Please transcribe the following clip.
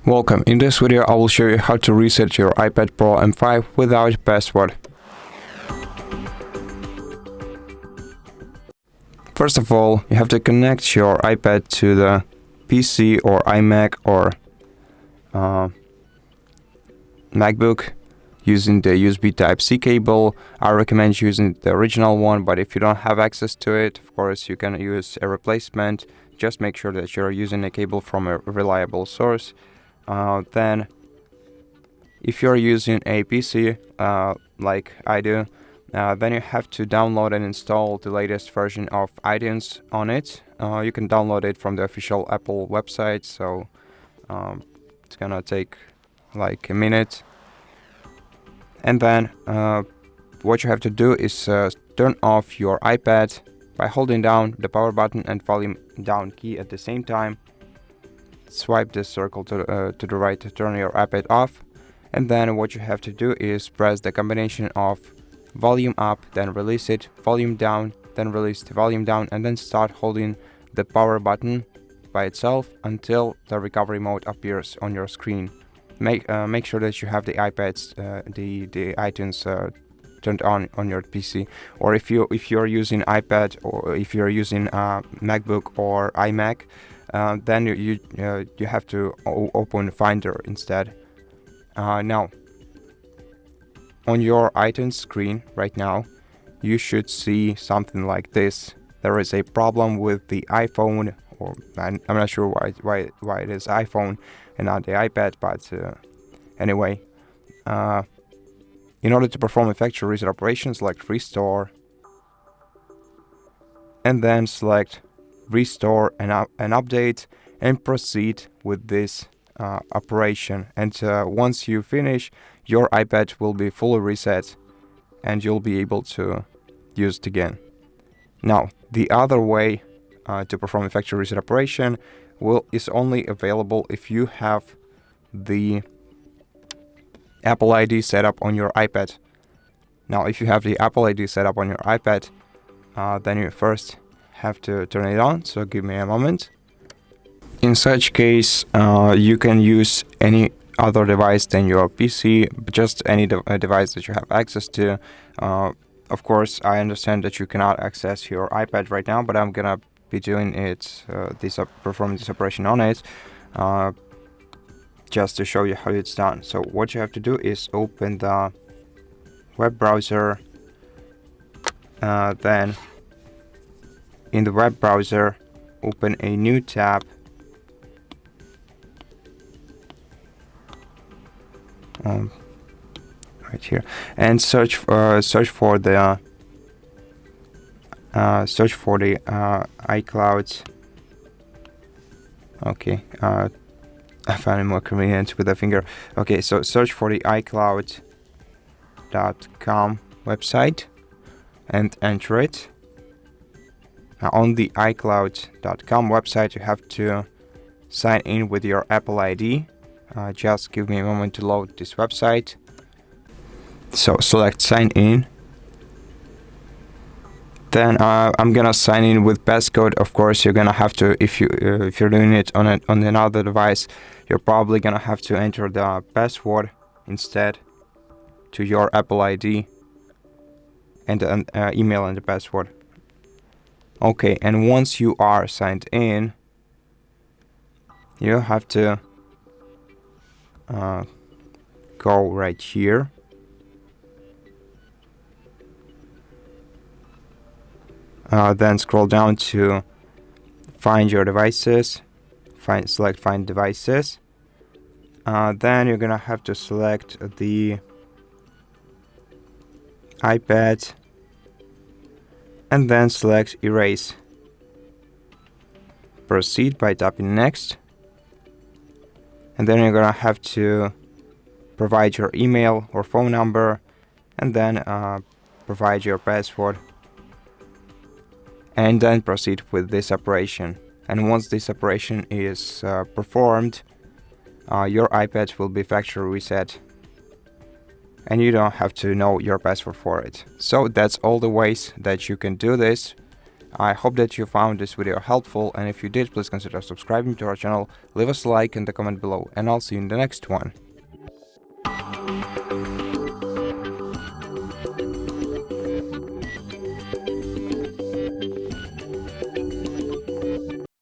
Welcome. In this video I will show you how to reset your iPad Pro M5 without password. First of all, you have to connect your iPad to the PC or iMac or MacBook using the USB Type-C cable. I recommend using the original one, but if you don't have access to it, of course you can use a replacement. Just make sure that you're using a cable from a reliable source. Then if you're using a PC like I do, then you have to download and install the latest version of iTunes on it. You can download it from the official Apple website, so it's gonna take like a minute. And then what you have to do is turn off your iPad by holding down the power button and volume down key at the same time. Swipe this circle to the right to turn your iPad off, and then what you have to do is press the combination of volume up, then release it, volume down, then release the volume down, and then start holding the power button by itself until the recovery mode appears on your screen. Make sure that you have the iPads, the iTunes turned on your PC, or if you're using iPad, or if you're using MacBook or iMac, then you have to open Finder instead. Now, on your iTunes screen right now, you should see something like this. There is a problem with the iPhone, or I'm not sure why it is iPhone and not the iPad, but anyway, in order to perform a factory reset operation, select Restore, and then select Restore and update, and proceed with this operation. And once you finish, your iPad will be fully reset and you'll be able to use it again. Now, the other way to perform a factory reset operation is only available if you have the Apple ID set up on your iPad. Now, if you have the Apple ID set up on your iPad, then you first have to turn it on, so give me a moment. In such case, you can use any other device than your PC, just any device that you have access to. Of course, I understand that you cannot access your iPad right now, but I'm gonna be doing it, performing this operation on it, just to show you how it's done. So what you have to do is open the web browser, then in the web browser, open a new tab, right here, and search for the iCloud. Okay, I found it more convenient with a finger. Okay, so search for the iCloud.com website and enter it. Now, on the iCloud.com website, you have to sign in with your Apple ID. Just give me a moment to load this website. So select sign in. Then I'm gonna sign in with passcode. Of course, you're gonna have to, if you're doing it on another device, you're probably gonna have to enter the password instead to your Apple ID and the email and the password. Okay, and once you are signed in, you have to go right here. Then scroll down to find your devices. Select find devices. Then you're gonna have to select the iPad, and then select erase. Proceed by tapping next, and then you're gonna have to provide your email or phone number, and then provide your password, and then proceed with this operation. And once this operation is performed, your iPad will be factory reset, and you don't have to know your password for it. So that's all the ways that you can do this. I hope that you found this video helpful, and if you did, please consider subscribing to our channel, leave us a like in the comment below, and I'll see you in the next one.